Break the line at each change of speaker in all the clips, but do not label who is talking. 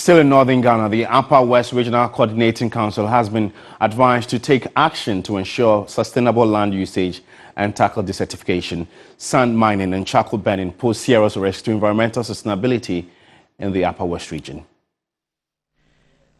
Still in northern Ghana, the Upper West Regional Coordinating Council has been advised to take action to ensure sustainable land usage and tackle desertification. Sand mining and charcoal burning pose serious risks to environmental sustainability in the Upper West region.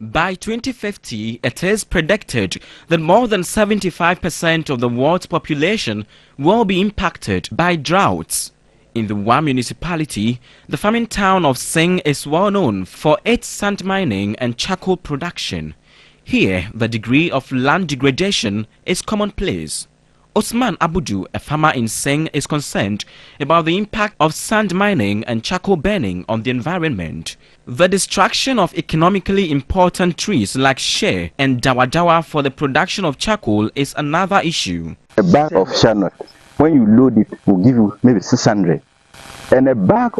By 2050, it is predicted that more than 75% of the world's population will be impacted by droughts. In the Wa municipality, the farming town of Sing is well known for its sand mining and charcoal production. Here, the degree of land degradation is commonplace. Osman Abudu, a farmer in Sing, is concerned about the impact of sand mining and charcoal burning on the environment. The destruction of economically important trees like shea and dawa for the production of charcoal is another issue.
A bag of shea, when you load it, will give you maybe 600. And a bag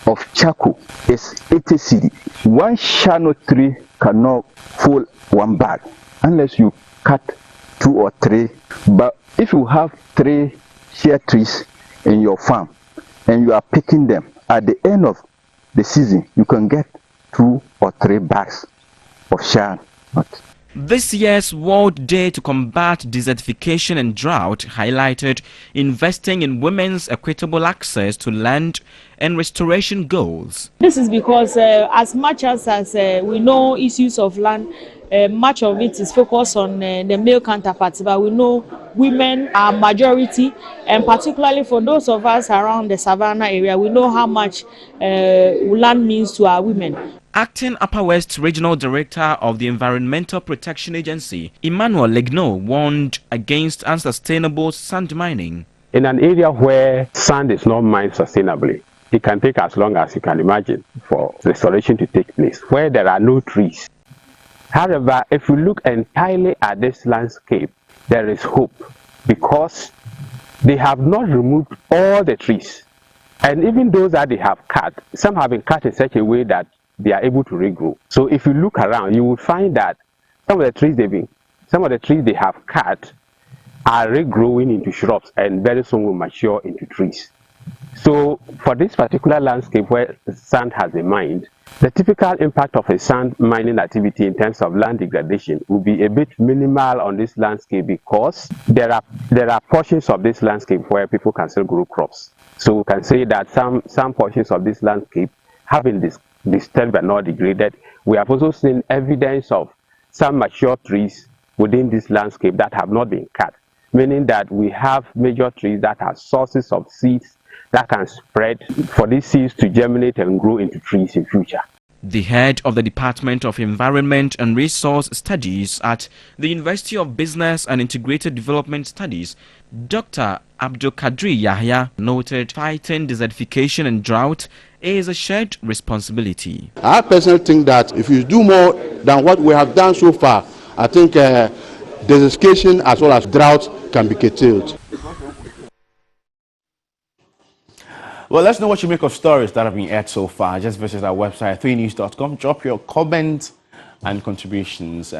of charcoal is 80 cedi. One shea tree cannot full one bag unless you cut 2 or 3. But if you have 3 shea trees in your farm and you are picking them, at the end of the season, you can get 2 or 3 bags of shea nut.
This year's World Day to Combat Desertification and Drought highlighted investing in women's equitable access to land and restoration goals.
This is because as much as we know issues of land, much of it is focused on the male counterparts, but we know women are majority, and particularly for those of us around the Savannah area, we know how much land means to our women.
Acting Upper West Regional Director of the Environmental Protection Agency, Emmanuel Legno, warned against unsustainable sand mining.
In an area where sand is not mined sustainably, it can take as long as you can imagine for restoration to take place, where there are no trees. However, if you look entirely at this landscape, there is hope because they have not removed all the trees. And even those that they have cut, some have been cut in such a way that they are able to regrow. So if you look around, you will find that some of the trees they have cut are regrowing into shrubs and very soon will mature into trees. So for this particular landscape where sand has been mined, the typical impact of a sand mining activity in terms of land degradation will be a bit minimal on this landscape because there are portions of this landscape where people can still grow crops. So we can say that some portions of this landscape have been disturbed but not degraded. We have also seen evidence of some mature trees within this landscape that have not been cut, meaning that we have major trees that are sources of seeds that can spread for these seeds to germinate and grow into trees in future.
The head of the Department of Environment and Resource Studies at the University of Business and Integrated Development Studies, Dr. ABUBAKARI Yahya, noted fighting desertification and drought is a shared responsibility.
I personally think that if you do more than what we have done so far, I think desertification as well as drought can be curtailed.
Well, let's know what you make of stories that have been aired so far. Just visit our website, 3news.com. Drop your comments and contributions.